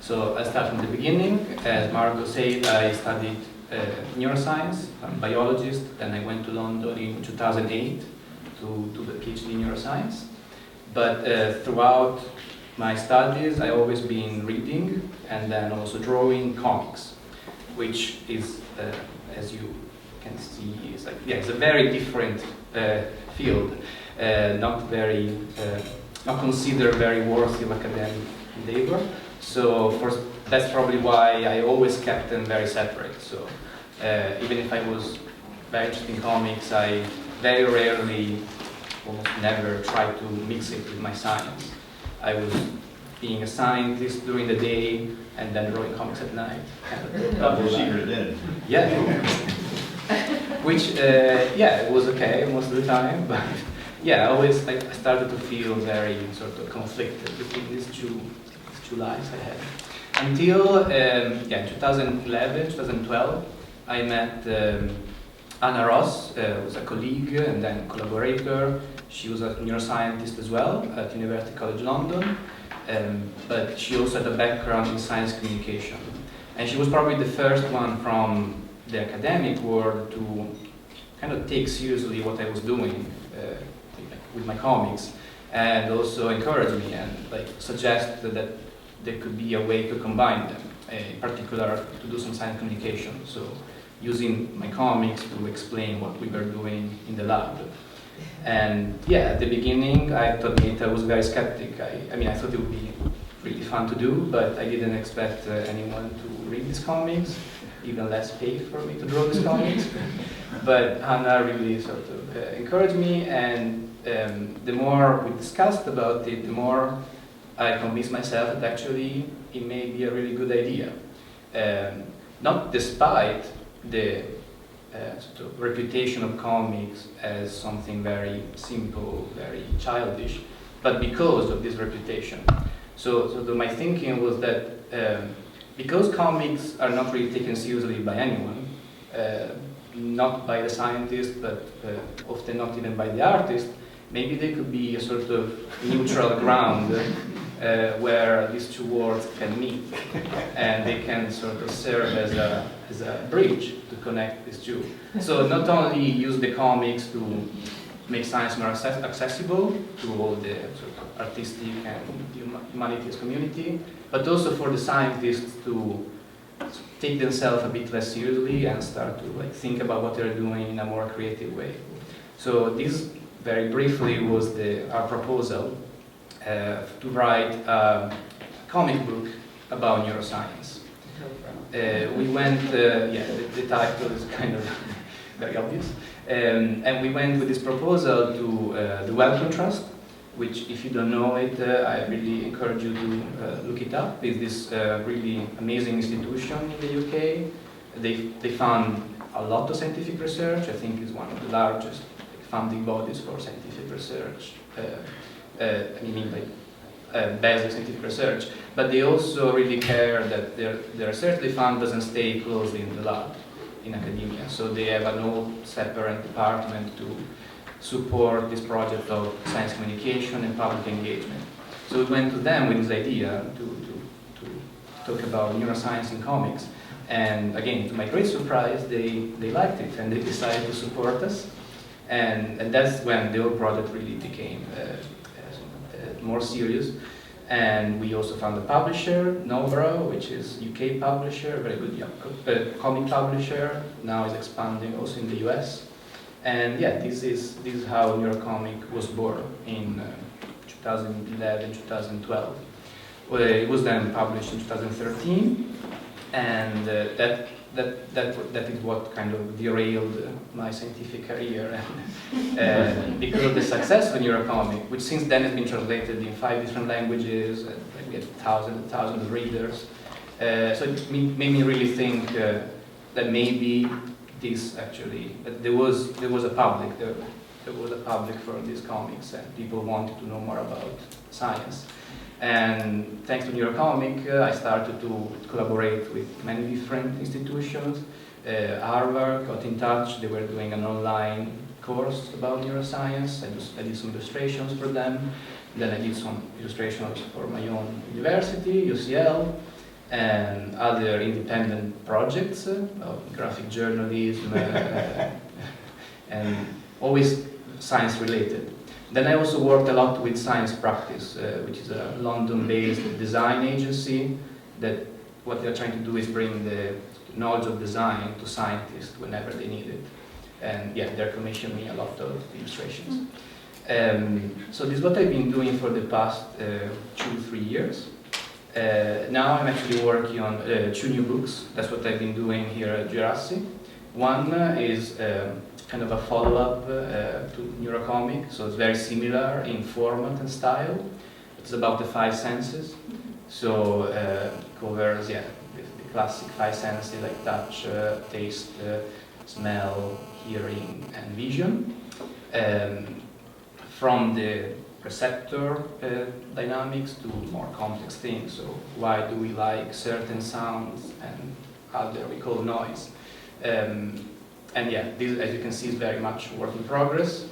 So I start from the beginning. As Marco said, I studied neuroscience. I'm a biologist. Then I went to London in 2008 to do the PhD in neuroscience. But throughout my studies, I always been reading and then also drawing comics, which is, as you can see, is like, yeah, it's a very different field, not considered very worthy of academic endeavor. So that's probably why I always kept them very separate. So even if I was very interested in comics, I very rarely, almost never, tried to mix it with my science. I was being a scientist during the day and then drawing comics at night. Double secret identity. Yeah. Which, yeah, it was okay most of the time, but yeah, I started to feel very sort of conflicted between these two lives I had. Until, yeah, 2011, 2012, I met Anna Ross, who was a colleague and then collaborator. She was a neuroscientist as well at University College London, but she also had a background in science communication. And she was probably the first one from the academic world to kind of take seriously what I was doing with my comics, and also encourage me and suggest that there could be a way to combine them, in particular to do some science communication. So using my comics to explain what we were doing in the lab. And yeah, at the beginning, I have to admit I was very skeptic. I mean, I thought it would be really fun to do, but I didn't expect anyone to read these comics, even less pay for me to draw these comics. But Hannah really sort of encouraged me, and the more we discussed about it, the more I convinced myself that actually it may be a really good idea. Not despite the sort of reputation of comics as something very simple, very childish, but because of this reputation. So my thinking was that because comics are not really taken seriously by anyone, not by the scientist, but often not even by the artist, maybe they could be a sort of neutral ground where these two worlds can meet, and they can sort of serve as a bridge to connect these two. So not only use the comics to make science more accessible to all the sort of artistic and humanities community, but also for the scientists to take themselves a bit less seriously and start to think about what they're doing in a more creative way. So this, very briefly, was our proposal to write a comic book about neuroscience. We went, yeah, the title is kind of very obvious, and we went with this proposal to the Wellcome Trust, which, if you don't know it, I really encourage you to look it up. It's this really amazing institution in the UK. They fund a lot of scientific research. I think it's one of the largest funding bodies for scientific research. I mean, basic scientific research. But they also really care that their research they fund doesn't stay closely in the lab, in academia. So they have an old separate department to support this project of science communication and public engagement. So we went to them with this idea to talk about neuroscience in comics. And again, to my great surprise, they liked it and they decided to support us. And that's when the whole project really became more serious. And we also found a publisher, Nobro, which is UK publisher, very good comic publisher, now is expanding also in the US. And yeah, this is how Neurocomic was born in 2011, 2012. Well, it was then published in 2013, and that is what kind of derailed my scientific career. Because of the success of Neurocomic, which since then has been translated in 5 different languages, we had thousands of readers. So it made me really think that maybe this actually, that there was a public for these comics, and people wanted to know more about science. And thanks to Neurocomic, I started to collaborate with many different institutions. Harvard got in touch, they were doing an online course about neuroscience. I did some illustrations for them. Then I did some illustrations for my own university, UCL. and other independent projects of graphic journalism and always science related. Then I also worked a lot with Science Practice, which is a London-based design agency that what they're trying to do is bring the knowledge of design to scientists whenever they need it. And yeah, they're commissioning me a lot of illustrations. So this is what I've been doing for the past 2-3 years. Now I'm actually working on 2 new books. That's what I've been doing here at Djerassi. One is kind of a follow-up to Neurocomic, so it's very similar in format and style. It's about the 5 senses. So covers the classic 5 senses like touch, taste, smell, hearing, and vision. From the receptor dynamics to more complex things. So why do we like certain sounds and other we call noise? And yeah, this, as you can see, is very much work in progress.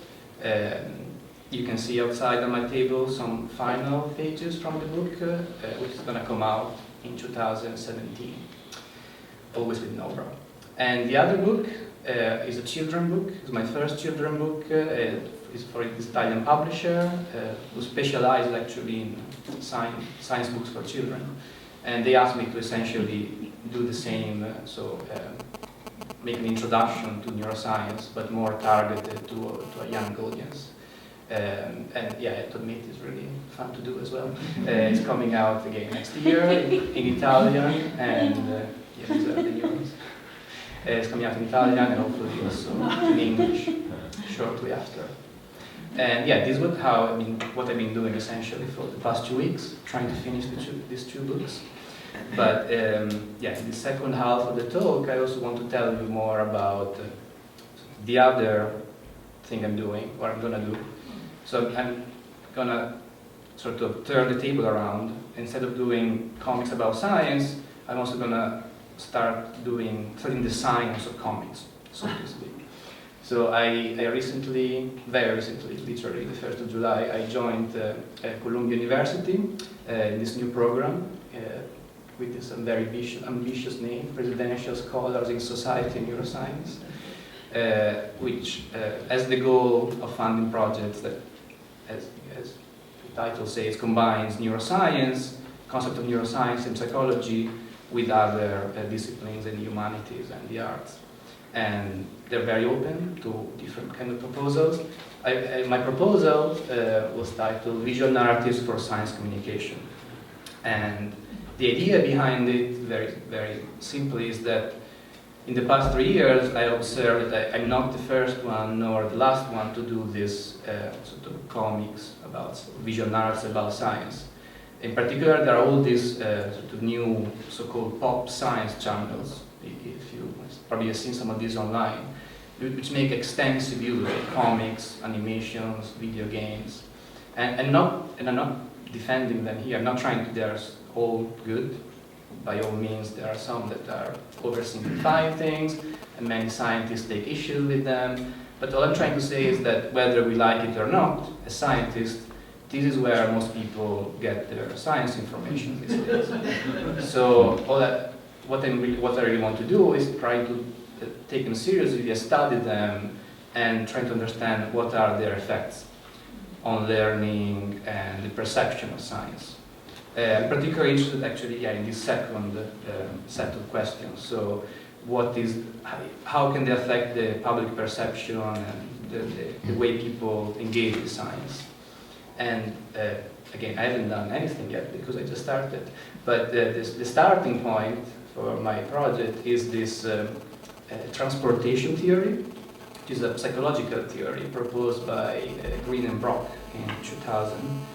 You can see outside on my table some final pages from the book, which is going to come out in 2017, always with Nora. And the other book is a children book. It's my first children book. It's for this Italian publisher who specializes actually in science books for children. And they asked me to essentially do the same, make an introduction to neuroscience, but more targeted to a young audience. And yeah, I have to admit it's really fun to do as well. It's coming out again next year in Italian, and yeah, these are the new ones. It's coming out in Italian and hopefully also in English shortly after. And yeah, this is what I've been doing essentially for the past 2 weeks, trying to finish these 2 books. But yeah, in the second half of the talk, I also want to tell you more about the other thing I'm doing, what I'm going to do. So I'm going to sort of turn the table around. Instead of doing comics about science, I'm also going to start studying the science of comics, so to speak. So I recently, very recently, literally the 1st of July, I joined Columbia University in this new program with this very ambitious name, Presidential Scholars in Society and Neuroscience, which has the goal of funding projects that, as the title says, combines neuroscience, concept of neuroscience and psychology with other disciplines in the humanities and the arts. And they're very open to different kind of proposals. My proposal was titled Visual Narratives for Science Communication. And the idea behind it, very, very simply, is that in the past 3 years, I observed that I'm not the first one nor the last one to do this sort of comics about visual narratives about science. In particular, there are all these sort of new so-called pop science channels. If you probably have seen some of these online, which make extensive use of comics, animations, video games, and I'm not defending them here. I'm not trying to. They're all good. By all means, there are some that are oversimplifying things, and many scientists take issue with them. But all I'm trying to say is that whether we like it or not, as scientists, this is where most people get their science information these days. So what I really want to do is try to take them seriously, study them, and try to understand what are their effects on learning and the perception of science. I'm particularly interested actually in this second set of questions. So how can they affect the public perception and the way people engage with science? And again, I haven't done anything yet because I just started. But the starting point for my project is this transportation theory, which is a psychological theory proposed by Green and Brock in 2000.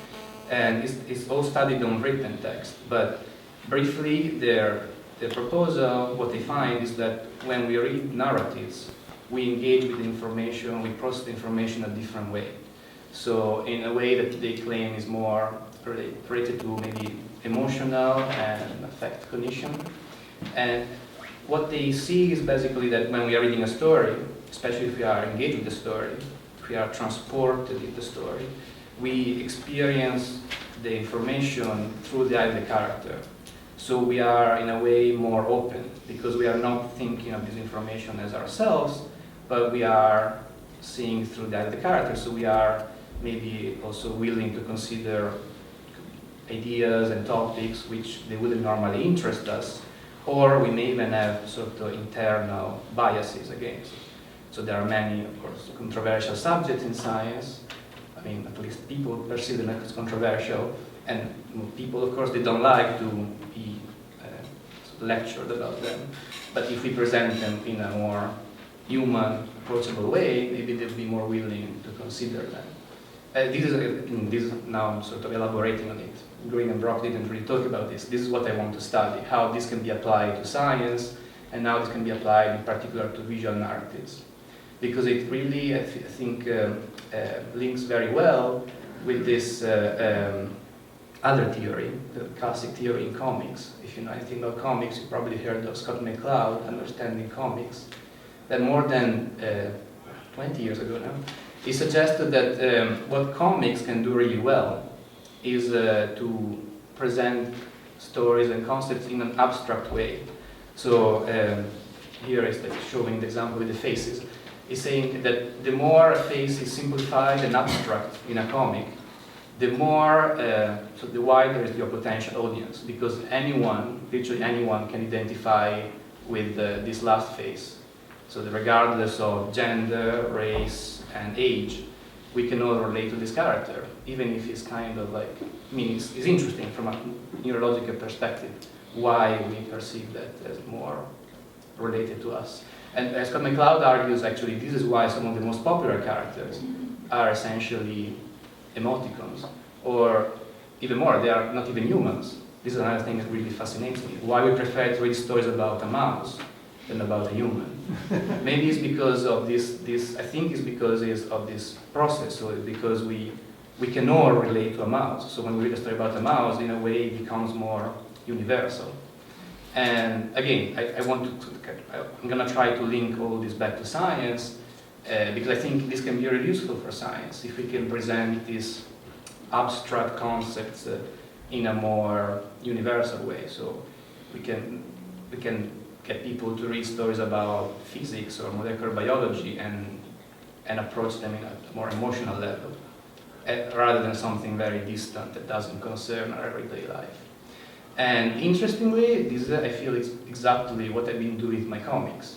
And it's all studied on written text. But briefly, their proposal, what they find is that when we read narratives, we engage with information, we process the information a different way. So in a way that they claim is more related to maybe emotional and affect cognition. And what they see is basically that when we are reading a story, especially if we are engaged with the story, if we are transported in the story, we experience the information through the eye of the character. So we are in a way more open because we are not thinking of this information as ourselves, but we are seeing through the characters. So we are maybe also willing to consider ideas and topics which they wouldn't normally interest us, or we may even have sort of internal biases against. So there are many, of course, controversial subjects in science. I mean, at least people perceive them as controversial, and people, of course, they don't like to be lectured about them. But if we present them in a more human, approachable way, maybe they'll be more willing to consider them. This is now I'm sort of elaborating on it. Green and Brock didn't really talk about this. This is what I want to study, how this can be applied to science, and how this can be applied in particular to visual narratives. Because it really, I think, links very well with this other theory, the classic theory in comics. If you know anything about comics, you probably heard of Scott McCloud, Understanding Comics, that more than 20 years ago now, he suggested that what comics can do really well is to present stories and concepts in an abstract way. So here is like showing the example with the faces. He's saying that the more a face is simplified and abstract in a comic, the more, so the wider is your potential audience, because anyone, virtually anyone, can identify with this last face. So that regardless of gender, race, and age, we can all relate to this character, even if it's kind of like, I mean, it's interesting from a neurological perspective, why we perceive that as more related to us. And as Scott McCloud argues, actually, this is why some of the most popular characters are essentially emoticons, or even more, they are not even humans. This is another thing that really fascinates me. Why we prefer to read stories about a mouse than about a human. Maybe it's because of this I think it's because of this process, so because we can all relate to a mouse. So when we read a story about a mouse, in a way it becomes more universal. And again, I'm going to try to link all this back to science, because I think this can be really useful for science, if we can present these abstract concepts in a more universal way. So we can get people to read stories about physics or molecular biology and approach them in a more emotional level, rather than something very distant that doesn't concern our everyday life. And interestingly, this I feel is exactly what I've been doing with my comics.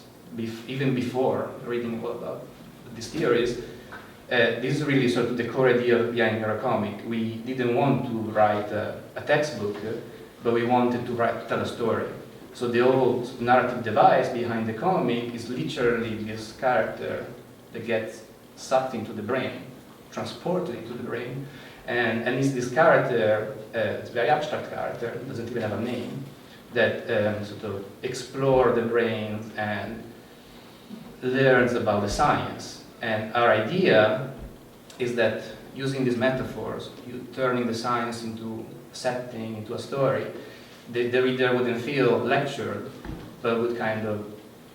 Even before reading all about these theories, this is really sort of the core idea behind our comic. We didn't want to write a textbook, but we wanted to tell a story. So the whole narrative device behind the comic is literally this character that gets sucked into the brain, transported into the brain, and it's this character, it's a very abstract character, doesn't even have a name, that sort of explores the brain and learns about the science. And our idea is that using these metaphors, turning the science into a setting, into a story, the reader wouldn't feel lectured, but would kind of,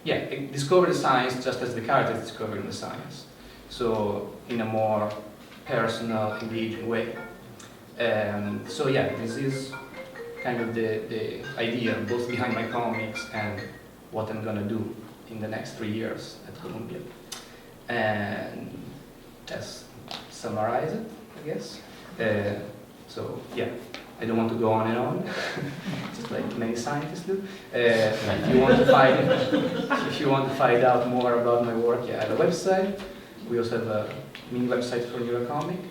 discover the science just as the character is discovering the science. So in a more personal, engaging way. So this is kind of the idea, both behind my comics and what I'm going to do in the next 3 years at Columbia. And just summarize it, I guess. I don't want to go on and on, just like many scientists do. If you want to find out more about my work, I have a website. We also have a mini website for Neurocomic,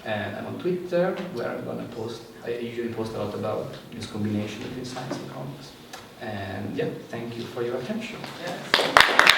and I'm on Twitter, where I'm going to post. I usually post a lot about this combination between science and comics. And thank you for your attention. Yes.